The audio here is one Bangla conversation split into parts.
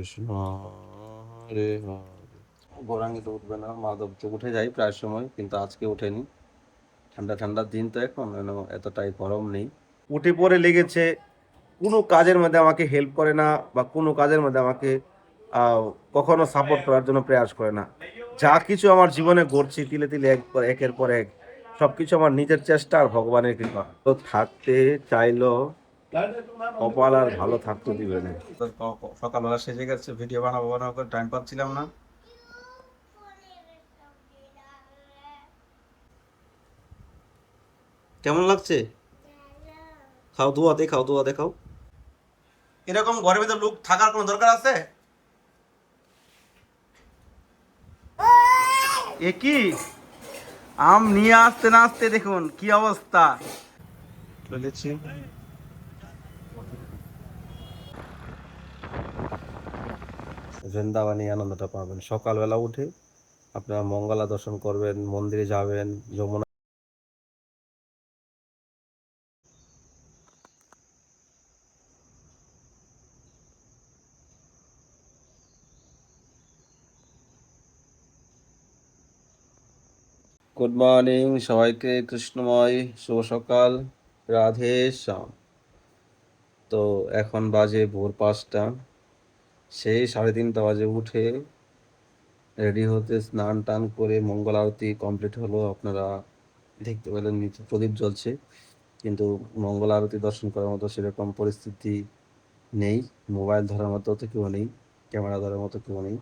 কৃষ্ণ হরে হরে। গৌরাঙ্গী তো উঠবে না, মাধব তো উঠে যায় প্রায় সময়, কিন্তু আজকে ওঠেনি। ঠান্ডা ঠান্ডার দিন তো এখন, এতটাই গরম নেই। উঠে পড়ে লেগেছে, কোনো কাজের মধ্যে আমাকে হেল্প করে না, বা কোনো কাজের মধ্যে আমাকে আহ, কখনো সাপোর্ট করার জন্য প্রয়াস করে না। যা কিছু আমার জীবনে ঘটছে তিলে তিলে একের পর এক, সবকিছু আমার নিজের চেষ্টা আর ভগবানের কৃপা। তো থাকতে চাইলো, কপাল আর ভালো থাকতে দিবে না। সকালবেলা সেজে গেছে, ভিডিও বানাবো বানাবো করে টাইম পাচ্ছিলাম না। কেমন লাগছে? খাও, ধোয়াতে খাও, ধোয়াতে খাও। এরকম ঘরের ভিতর লোক থাকার কোনো দরকার আছে? এ কি আম নিয়ে আসতে না আসতে দেখুন কি অবস্থা। চলেছি, বৃন্দাবনে আনন্দটা পাবেন। সকালবেলা উঠে আপনারা মঙ্গলা দর্শন করবেন, মন্দিরে যাবেন, যমুনা। গুড মর্নিং সবাইকে, কৃষ্ণময় শুভ সকাল, রাধে শ্যাম। তো এখন বাজে ভোর 5টা, সেই 3:30 বাজে উঠে রেডি হতে, স্নান টান করে মঙ্গল আরতি কমপ্লিট হলো। আপনারা দেখতে পেলেন নিচে প্রদীপ জ্বলছে, কিন্তু মঙ্গল আরতি দর্শন করার মতো সেরকম পরিস্থিতি নেই। মোবাইল ধরার মতো তো কেউ নেই, ক্যামেরা ধরার মতো কেউ নেই।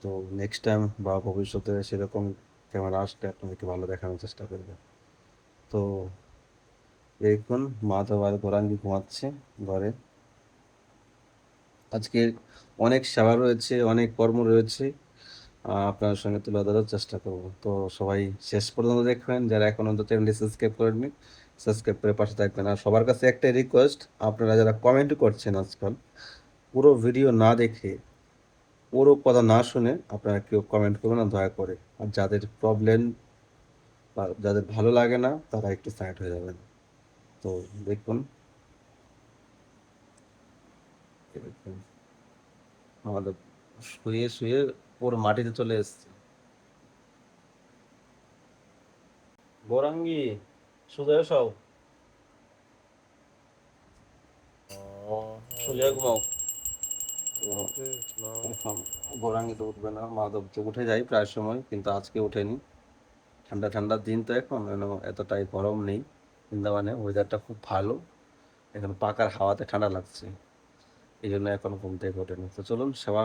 তো নেক্সট টাইম বা ভবিষ্যতে সেরকম ক্যামেরা আসলে আপনাদেরকে ভালো দেখানোর চেষ্টা করবে। তো দেখুন মাধব আর গৌরাঙ্গী ঘুমাচ্ছে ঘরে। আজকে অনেক সেবা রয়েছে, অনেক কর্ম রয়েছে, আপনার সঙ্গে তুলে ধরার চেষ্টা করব। তো সবাই শেষ পর্যন্ত দেখবেন, যারা এখন অন্তত চ্যানেলটি সাবস্ক্রাইব করেননি সাবস্ক্রাইব করে পাশে থাকবেন। আর সবার কাছে একটাই রিকোয়েস্ট, আপনারা যারা কমেন্ট করছেন আজকাল, পুরো ভিডিও না দেখে, পুরো কথা না শুনে আপনারা কেউ কমেন্ট করবেন না দয়া করে। আর যাদের প্রবলেম বা যাদের ভালো লাগে না তারা একটু সাইড হয়ে যাবেন। তো দেখুন, দেখুন আমাদের শুয়ে শুয়ে পুরো মাটিতে চলে এসছে। গৌরাঙ্গী সোজা সব সোজা ঘুমাও। এখন গৌরাঙ্গী তো উঠবে না, মাধব তো উঠে যায় প্রায় সময়, কিন্তু আজকে ওঠেনি। ঠান্ডা ঠান্ডার দিন তো এখন, এতটাই গরম নেই। বৃন্দাবনে ওয়েদারটা খুব ভালো, এখন পাকার হাওয়াতে ঠান্ডা লাগছে, এই জন্য এখন ঘুম থেকে ওঠেনি। তো চলুন, সেবা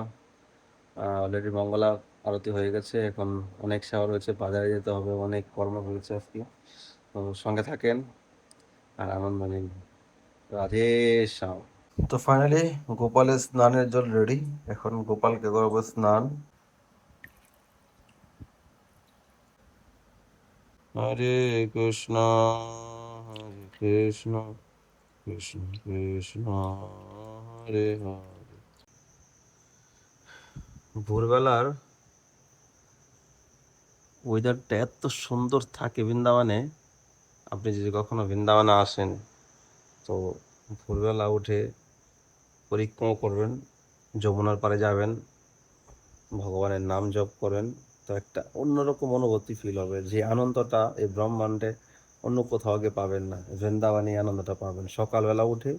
অলরেডি মঙ্গলা আরতি হয়ে গেছে, এখন অনেক সেবা রয়েছে, বাজারে যেতে হবে, অনেক কর্ম রয়েছে আজকে। তো সঙ্গে থাকেন আর আনন্দ নিন। রাধে শ্যাম। তো ফাইনালি গোপালের স্নানের জল রেডি, এখন গোপালকে করবো স্নান। হরে কৃষ্ণ হরে কৃষ্ণ কৃষ্ণ কৃষ্ণ হরে হরে। ভোরবেলার ওয়েদারটা এত সুন্দর থাকে বৃন্দাবনে। আপনি যদি কখনো বৃন্দাবনে আসেন, তো ভোরবেলা উঠে পরিক্রমা করবেন, যমুনার পাড়ে যাবেন, ভগবানের নাম জপ করেন, তো একটা অন্যরকম অনুভূতি ফিল হবে। যে আনন্দটা এই ব্রহ্মাণ্ডে অন্য কোথাও গিয়ে পাবেন না, বৃন্দাবনে এই আনন্দটা পাবেন। সকালবেলা উঠে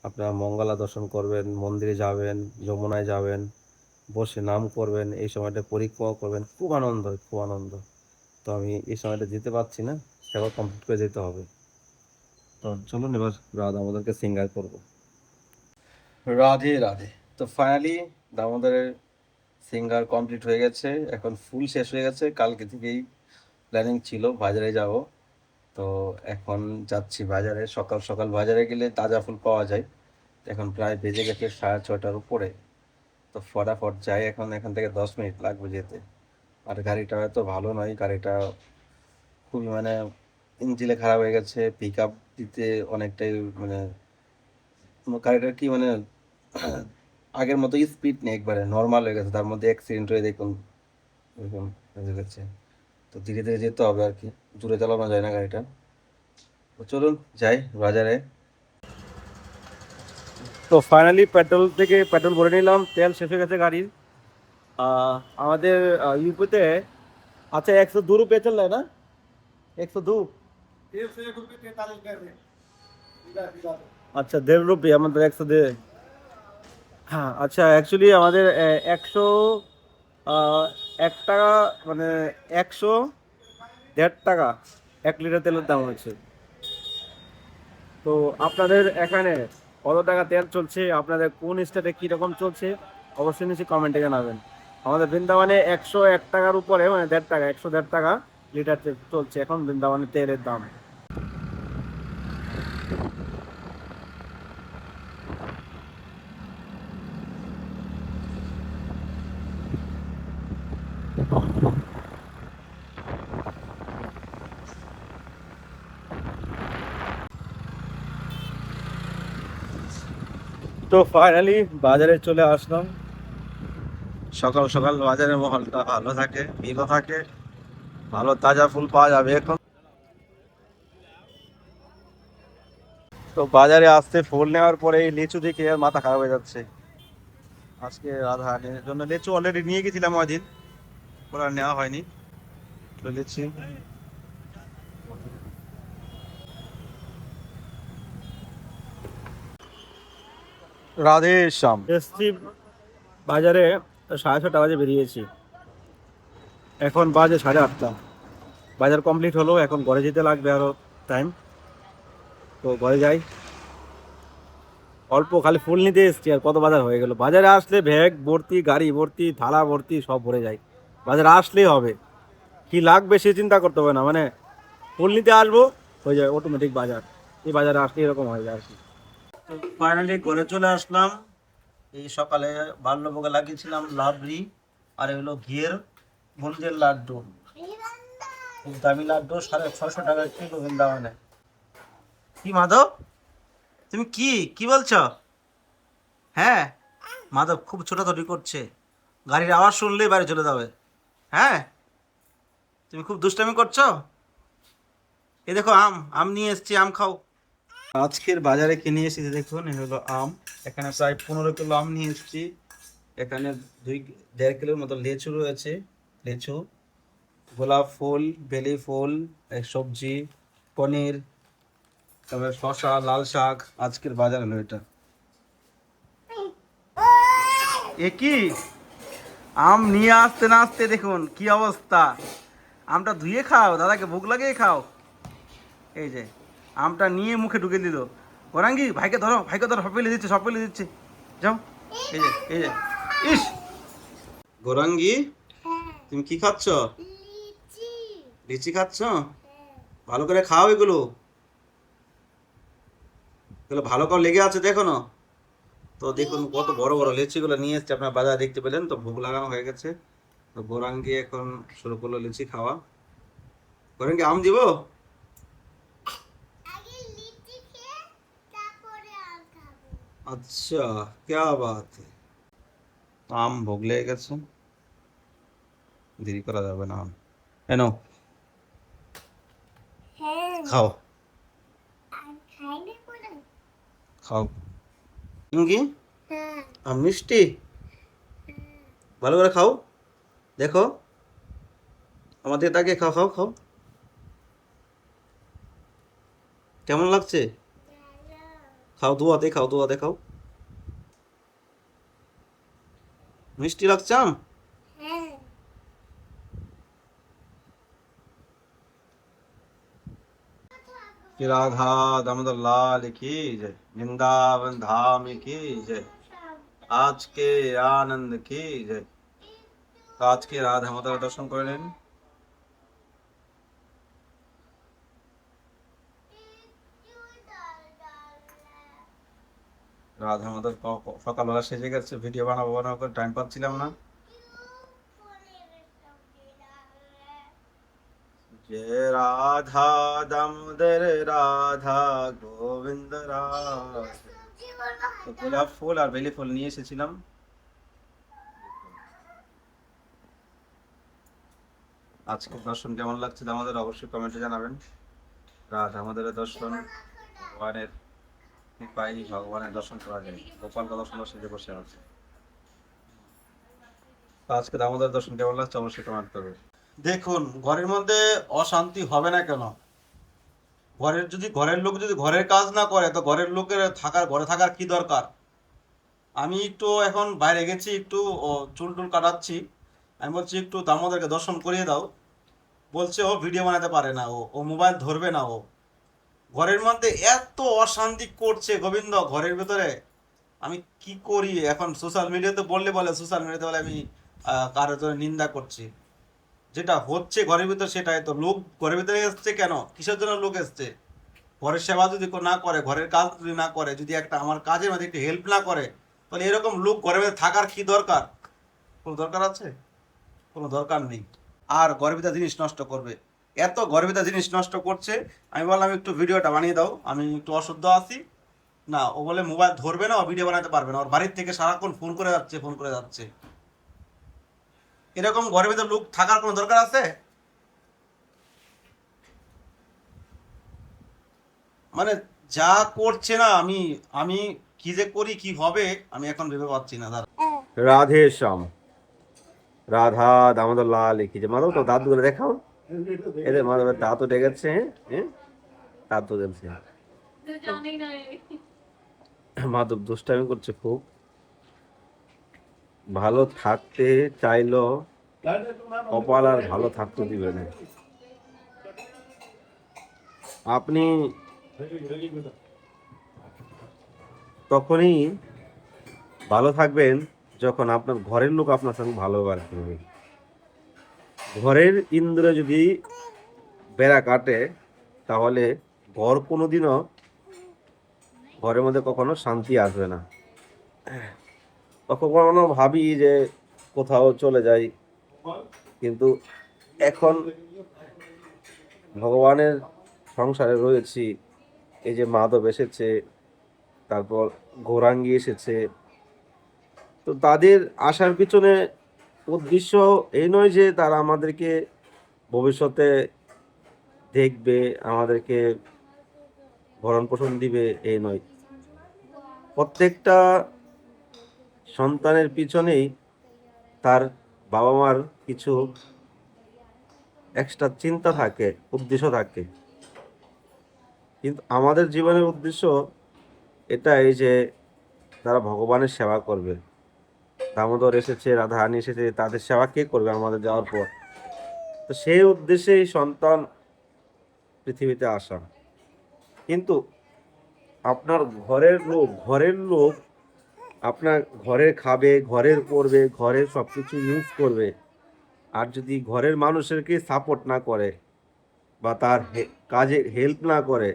আপনারা মঙ্গলা দর্শন করবেন, মন্দিরে যাবেন, যমুনায় যাবেন, বসে নাম করবেন, এই সময়টা পরিক্রমা করবেন, খুব আনন্দ হয়, খুব আনন্দ। তো আমি এই সময়টা যেতে পারছি না, সেবা কমপ্লিট করে যেতে হবে। তো চলুন এবার রাধা আমাদেরকে সিঙ্গার করবো। রাধে রাধে। তো ফাইনালি দামোদরের সিঙ্গার কমপ্লিট হয়ে গেছে, এখন ফুল শেষ হয়ে গেছে। কালকে থেকেই প্ল্যানিং ছিল বাজারে যাব, তো এখন যাচ্ছি বাজারে। সকাল সকাল বাজারে গেলে তাজা ফুল পাওয়া যায়। এখন প্রায় বেজে গেছে 6:30-র উপরে। তো ফটাফট যাই, এখন এখান থেকে 10 মিনিট লাগবে যেতে। আর গাড়িটা এত ভালো নয়, গাড়িটা খুবই ইঞ্জিনে খারাপ হয়ে গেছে, পিক আপ দিতে অনেকটাই গাড়িটার কি আগের মতো স্পিড নেই, একবারে নর্মাল হয়ে গেছে। তার মধ্যে অ্যাক্সিডেন্ট হয়ে দেখুন এরকম হয়ে গেছে। তো ধীরে ধীরে যেতে হবে আর কি, জোরে চালানো যায় না গাড়িটা। তো চলুন যাই বাজারে। তো ফাইনালি পেট্রোল ভরে নিলাম, তেল শেষ হয়ে গেছে গাড়ির। আমাদের ইউপিতে আচ্ছা 102 रुपये चल रहा है ना? 102। আচ্ছা 1.5 रुपये আমাদের 102। হ্যাঁ আচ্ছা অ্যাকচুয়ালি আমাদের 101 টাকা, মানে 101.5 টাকা 1 লিটার তেলের দাম হয়েছে। তো আপনাদের এখানে কত টাকা তেল চলছে, আপনাদের কোন স্টেটে কীরকম চলছে, অবশ্যই নিচে কমেন্টে জানাবেন। আমাদের বৃন্দাবনে 101 টাকার উপরে, মানে 1.5 টাকা, 101.5 টাকা লিটার তেল চলছে এখন বৃন্দাবনে তেলের দাম। তো ফাইনালি বাজারে চলে আসলাম। সকাল সকাল বাজারের মহলটা ভালো থাকে, ভিড়ও থাকে, ভালো তাজা ফুল পাওয়া যাবে এখন। তো বাজারে আসতে ফুল নেওয়ার পরে এই লিচু দেখে আর মাথা খারাপ হয়ে যাচ্ছে। আজকে রাধানের জন্য লিচু অলরেডি নিয়ে গেছিলাম ওই দিন, ওরা আর নেওয়া হয়নি। তো লিচু রাধে শ্যাম এসছি বাজারে, 6:30 বাজে বেরিয়েছি, এখন বাজে 8:30। বাজার কমপ্লিট হলো, এখন ঘরে যেতে লাগবে আরো টাইম। তো ঘরে যাই। অল্প খালি ফুল নিতে এসছি আর কত বাজার হয়ে গেল। বাজারে আসলে ব্যাগ ভর্তি, গাড়ি ভর্তি, থালা ভর্তি, সব ভরে যায়। বাজারে আসলেই হবে, কি লাগবে সে চিন্তা করতে হবে না, মানে ফুল নিতে আসবো হয়ে যায় অটোমেটিক বাজার। এই বাজারে আসলে এরকম হয়ে যায় আর কি। ফাইনালি ঘরে চলে আসলাম। এই সকালে বাল্যভোগে লাগিয়েছিলাম লাবড়ি, আর এগুলো ঘিয়ের বুন্দের লাড্ডু, খুব দামি লাড্ডু, 650 টাকা কিলো বৃন্দাবনে। কি মাধব, তুমি কি কি বলছো? হ্যাঁ, মাধব খুব ছোটাছুটি করছে, গাড়ির আওয়াজ শুনলেই বাইরে চলে যাবে। হ্যাঁ, তুমি খুব দুষ্টামি করছো। এ দেখো আম, আম নিয়ে এসেছি, আম খাও। আজকের বাজারে কিনে এসেছি, দেখুন এ হলো আম। এখানে প্রায় 15 কিলো আম নিয়ে এসেছি। এখানে 1.5 কিলোর মতো লিচু রয়েছে, লিচু, গোলাপ ফুল, বেলি ফুল, সবজি, পনির, তারপরে শসা, লাল শাক। আজকের বাজার হলো এটা। এ কি আম নিয়ে আসতে না আসতে দেখুন কি অবস্থা। আমটা ধুয়ে খাও, দাদাকে ভোগ লাগিয়ে খাও। এই যে আমটা নিয়ে মুখে ঢুকে দিল। ওরাঙ্গি ভাইকে ধরো, ভাইকে ধরো, সব ফেলে দিচ্ছে, সব ফেলে দিচ্ছে। যাও, এই যে এই যে, ইস গোরাঙ্গি, তুমি কি খাচ্ছ? লিচি খাচ্ছ? ভালো করে খাও এগুলো, এগুলো ভালো করে লেগে আছে দেখো না। তো দেখুন কত বড় বড় লিচিগুলো নিয়ে এসছে, আপনার বাজারে দেখতে পেলেন। তো ভোগ লাগানো হয়ে গেছে। তো গোরাঙ্গি এখন শুরু করলো লিচি খাওয়া। গোরাঙ্গি আম দিব? আচ্ছা, क्या बात है। আম ভোগ লেগে গেছে, দেরি করা যাবে না। এনো খাও, খাও। কি আম মিষ্টি? ভালো করে খাও, দেখো আমাদের তাকে খাও, খাও খাও, কেমন লাগছে? খাও, দুয়াতে খাও, দুয়াতে খাও। মিষ্টি লাগছে আম? कि राधा दामोदर लाल की जय, वृंदावन धाम की जय, आज के आनंद की जय। आज के राधा माता दर्शन করে নিন। রাধা মাতার সকালবেলা সেজে গেছে, ভিডিও বানাবো বানাবো করে টাইম পাচ্ছিলাম না। জয় রাধা দামোদর রাধা গোবিন্দ রাধা। গোলাপ ফুল আর বেলি ফুল নিয়ে এসেছিলাম। আজকে দর্শন কেমন লাগছে আমাদের অবশ্যই কমেন্টে জানাবেন। রাধা আমাদের দর্শন ভগবানের পাই ভগবানের দর্শন করা যায়। গোপাল কত সুন্দর সেজে বসে আছে। তো আজকে দামোদর দর্শন কেমন লাগছে অবশ্যই কমেন্ট করবে। দেখুন, ঘরের মধ্যে অশান্তি হবে না কেন? ঘরের লোক যদি ঘরের কাজ না করে, তো ঘরের লোকের ঘরে থাকার কি দরকার? আমি একটু এখন বাইরে গেছি, একটু চুল টুল কাটাচ্ছি। আমি বলছি একটু দামোদরকে দর্শন করিয়ে দাও। বলছে ও ভিডিও বানাতে পারে না, ও মোবাইল ধরবে না। ঘরের মধ্যে এত অশান্তি করছে গোবিন্দ ঘরের ভেতরে। আমি কি করি এখন? সোশ্যাল মিডিয়াতে বলে সোশ্যাল মিডিয়াতে বলে আমি কারোর জন্য নিন্দা করছি। যেটা হচ্ছে ঘরের ভিতরে সেটাই তো। লোক ঘরের ভিতরে এসছে কেন? কিসের জন্য লোক এসছে? ঘরের সেবা যদি না করে, ঘরের কাজ যদি না করে, যদি একটা আমার কাজের মধ্যে একটু হেল্প না করে, তাহলে এরকম লোক ঘরের মধ্যে থাকার কি দরকার? কোনো দরকার আছে? কোনো দরকার নেই। আর ঘরের ভিতরে জিনিস নষ্ট করবে, এত ঘরের ভিতরে জিনিস নষ্ট করছে। আমি বললাম একটু ভিডিওটা বানিয়ে দাও, আমি একটু অশুদ্ধ আছি। না, ও বলে মোবাইল ধরবে না, ও ভিডিও বানাতে পারবে না। ওর বাড়ির থেকে সারাক্ষণ ফোন করে যাচ্ছে। এরকম ঘরের ভিতরে লোক থাকার কোনো দরকার আছে? মানে যা করছে না, আমি আমি কি যে করি, কি হবে আমি এখন ভেবে পাচ্ছি না। দাঁড়া। রাধে শ্যাম, রাধা দামোদর লাল কি যে মাধব, তো দাঁত গুলো দেখাও। এদের মাধবের দাঁত উঠে গেছে। হ্যাঁ, দাঁত উঠেছে। মাধব দুষ্টামি করছে খুব। ভালো থাকতে চাইলো, কপাল আর ভালো থাকতে দিবে না। আপনি তখনই ভালো থাকবেন যখন আপনার ঘরের লোক আপনার সঙ্গে ভালো ব্যবহার করবে। ঘরের ইন্দ্রে যদি বেড়া কাটে, তাহলে ঘর কোনোদিনও, ঘরের মধ্যে কখনো শান্তি আসবে না। কখনো ভাবি যে কোথাও চলে যাই, কিন্তু এখন ভগবানের সংসারে রয়েছি। এই যে মাধব এসেছে, তারপর গৌরাঙ্গী এসেছে, তো তাদের আসার পিছনে উদ্দেশ্য এই নয় যে তারা আমাদেরকে ভবিষ্যতে দেখবে, আমাদেরকে ভরণ পোষণ দিবে, এই নয়। প্রত্যেকটা সন্তানের পিছনেই তার বাবা মার কিছু এক্সট্রা চিন্তা থাকে, উদ্দেশ্য থাকে। কিন্তু আমাদের জীবনের উদ্দেশ্য এটাই যে তারা ভগবানের সেবা করবে। দামোদর এসেছে, রাধারানী এসেছে, তাদের সেবা কে করবে আমাদের যাওয়ার পর? তো সেই উদ্দেশ্যেই সন্তান পৃথিবীতে আসা। কিন্তু আপনার ঘরের লোক আপনার ঘরে খাবে, ঘরের পড়বে, ঘরের সব কিছু ইউজ করবে। আর যদি ঘরের মানুষেরকে সাপোর্ট না করে বা তার কাজে হেল্প না করে,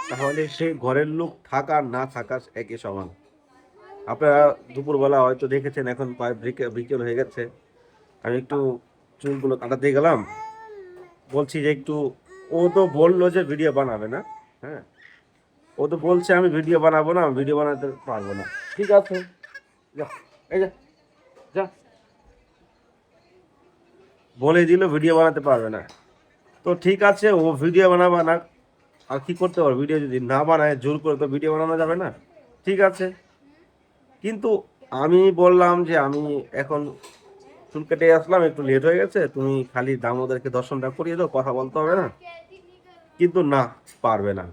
তাহলে সেই ঘরের লোক থাকা না থাকা একই সমান। আপনারা দুপুরবেলা হয়তো দেখেছেন, এখন প্রায় বিকেল হয়ে গেছে। আমি একটু চুলগুলো কাটাতে গেলাম, বলছি যে একটু, ও তো বললো যে ভিডিও বানাবে না। হ্যাঁ, ও তো বলছে আমি ভিডিও বানাবো না, ভিডিও বানাতে পারবো না। ঠিক আছে, যা, এই যা, যা, বলে দিল ভিডিও বানাতে পারবে না। তো ঠিক আছে, ও ভিডিও বানাবে না, আর কি করতে পারবে? ভিডিও যদি না বানায় জোর করে, তো ভিডিও বানানো যাবে না। ঠিক আছে, কিন্তু আমি বললাম যে আমি এখন চুল কেটে আসলাম, একটু লেট হয়ে গেছে, তুমি খালি দামোদরকে দর্শনটা করিয়ে দাও, কথা বলতে হবে না। কিন্তু না, পারবে না।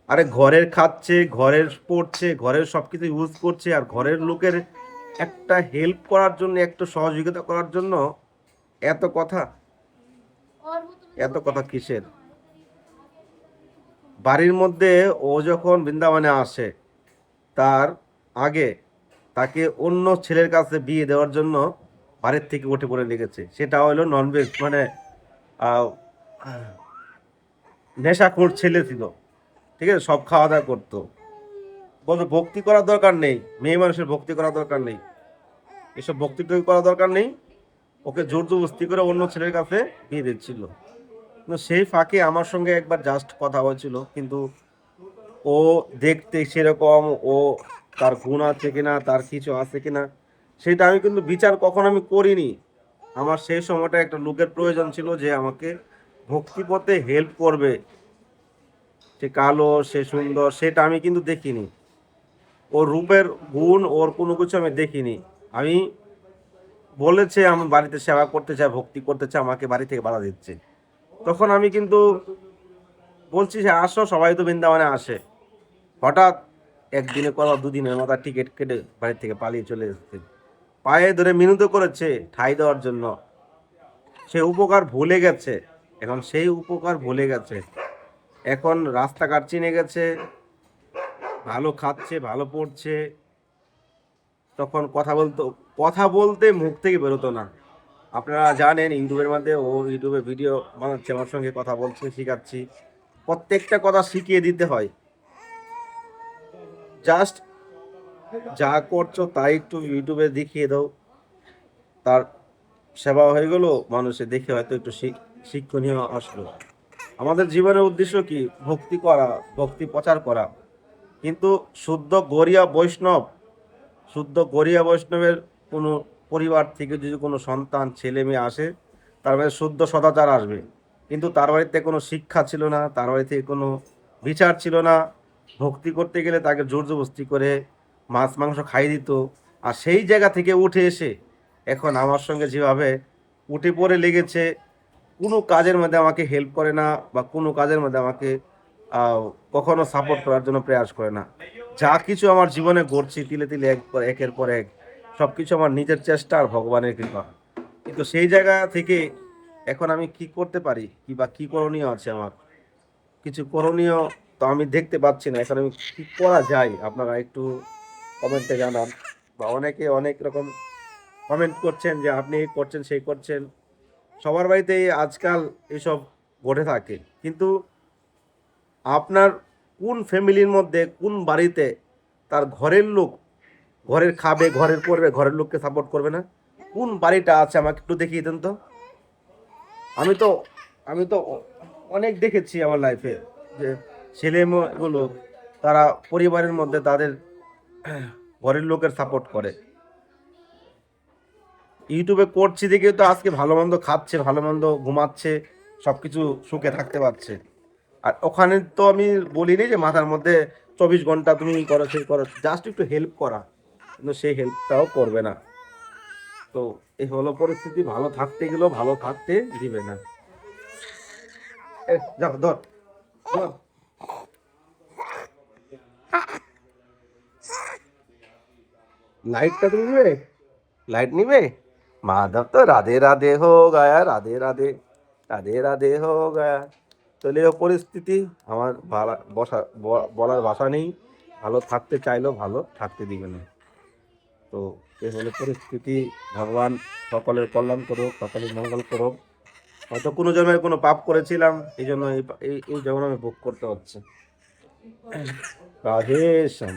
আরে ঘরের খাচ্ছে, ঘরের পড়ছে, ঘরের সবকিছু ইউজ করছে, আর ঘরের লোকের একটা হেল্প করার জন্য, একটু সহযোগিতা করার জন্য এত কথা, এত কথা কিসের? বাড়ির মধ্যে ও যখন বৃন্দাবনে আসে, তার আগে তাকে অন্য ছেলের কাছে বিয়ে দেওয়ার জন্য বাড়ির থেকে উঠে পড়ে লেগেছে। সেটা হলো ননভেজ, মানে নেশাখোর ছেলে ছিল। ঠিক আছে, সব খাওয়া দাওয়া করতো। বলতো ভক্তি করার দরকার নেই, মেয়ে মানুষের ভক্তি করার দরকার নেই, এসব ভক্তি করার দরকার নেই। ওকে জোর জবরদস্তি করে অন্য ছেলের কাছে বিয়ে দিচ্ছিল। কিন্তু সেই ফাঁকে আমার সঙ্গে একবার জাস্ট কথা হয়েছিল, কিন্তু ও দেখতে সেরকম, ও তার গুণ আছে কিনা, তার কিছু আছে কিনা, সেটা আমি কিন্তু বিচার কখনো আমি করিনি। আমার সেই সময়টা একটা লোকের প্রয়োজন ছিল যে আমাকে ভক্তি পথে হেল্প করবে। সে কালো, সে সুন্দর, সেটা আমি কিন্তু দেখিনি। ওর রূপের গুণ, ওর কোনো কিছু আমি দেখিনি। আমি বলেছে আমি বাড়িতে সেবা করতে চাই, ভক্তি করতে চাই, আমাকে বাড়ি থেকে বাধা দিচ্ছে। তখন আমি কিন্তু বলছি যে, "আসো, সবাই তো বৃন্দাবনে আসে।" হঠাৎ একদিনে করা ২ দিনের মাথায় টিকিট কেটে বাড়ি থেকে পালিয়ে চলে এসেছে। পায়ে ধরে মিনতি করেছে ঠাঁই দেওয়ার জন্য। সে উপকার ভুলে গেছে। এখন সেই উপকার ভুলে গেছে। এখন রাস্তাঘাট চিনে গেছে, ভালো খাচ্ছে, ভালো পড়ছে। তখন কথা বলতে মুখ থেকে বেরোতো না। আপনারা জানেন ইউটিউবের মধ্যে ও ইউটিউবে ভিডিও বানাচ্ছে, আমার সঙ্গে কথা বলছে, শিখাচ্ছি। প্রত্যেকটা কথা শিখিয়ে দিতে হয়। জাস্ট যা করছো তাই একটু ইউটিউবে দেখিয়ে দাও। তার সেবা হয়ে গেল, মানুষে দেখে হয়তো একটু শিক্ষণীয় আসলো। আমাদের জীবনের উদ্দেশ্য কি? ভক্তি করা, ভক্তি প্রচার করা। কিন্তু শুদ্ধ গরিয়া বৈষ্ণব, শুদ্ধ গরিয়া বৈষ্ণবের কোনো পরিবার থেকে যদি কোনো সন্তান ছেলে মেয়ে আসে, তার মানে শুদ্ধ সদাচার আসবে। কিন্তু তার বাড়িতে কোনো শিক্ষা ছিল না, তার বাড়ি থেকে কোনো বিচার ছিল না। ভক্তি করতে গেলে তাকে জোর জবরদস্তি করে মাছ মাংস খাইয়ে দিত। আর সেই জায়গা থেকে উঠে এসে এখন আমার সঙ্গে যেভাবে উঠে পড়ে লেগেছে, কোনো কাজের মধ্যে আমাকে হেল্প করে না, বা কোনো কাজের মধ্যে আমাকে আহ, কখনো সাপোর্ট করার জন্য প্রয়াস করে না। যা কিছু আমার জীবনে ঘটছে তিলে তিলে একের পর এক, সবকিছু আমার নিজের চেষ্টা আর ভগবানের কৃপা। কিন্তু সেই জায়গা থেকে এখন আমি কি করতে পারি, কি বা কি করণীয় আছে আমার? কিছু করণীয় তো আমি দেখতে পাচ্ছি না। এখন আমি কি করা যায়, আপনারা একটু কমেন্টে জানান। বা অনেকে অনেক রকম কমেন্ট করছেন যে আপনি এই করছেন, সেই করছেন। সবার বাড়িতেই আজকাল এসব ঘটে থাকে। কিন্তু আপনার কোন ফ্যামিলির মধ্যে, কোন বাড়িতে তার ঘরের লোক ঘরের খাবে, ঘরের পড়বে, ঘরের লোককে সাপোর্ট করবে না? কোন বাড়িটা আছে আমাকে একটু দেখিয়ে দেন তো। আমি তো আমি তো অনেক দেখেছি আমার লাইফে যে ছেলেগুলো তারা পরিবারের মধ্যে তাদের ঘরের লোকের সাপোর্ট করে। ইউটিউবে করছি দেখে তো আজকে ভালো মন্দ খাচ্ছে, ভালো মন্দ ঘুমাচ্ছে, সবকিছু সুখে থাকতে পারছে। আর ওখানে তো আমি বলিনি যে মাথার মধ্যে 24 ঘন্টা তুমি এই করো সেই করো, জাস্ট একটু হেল্প করা, কিন্তু সেই হেল্পটাও করবে না। তো এই হলো পরিস্থিতি। ভালো থাকতে গেলেও ভালো থাকতে দিবে না। যাও ধর ধর। লাইটটা তুমি নিবে? লাইট নিবে? माधव तो राधे राधे हो गया, राधे राधे, রাধে রাধে হো গয়া। চলে পরিস্থিতি আমার বলার ভাষা নেই। ভালো থাকতে চাইলেও ভালো থাকতে দিবে না। তো এ হলো পরিস্থিতি। ভগবান সকলের কল্যাণ করুক, সকলের মঙ্গল করুক। হয়তো কোনো জন্মের কোনো পাপ করেছিলাম, এই জন্য এই জন্ম আমি ভোগ করতে হচ্ছে। রাধে শ্যাম।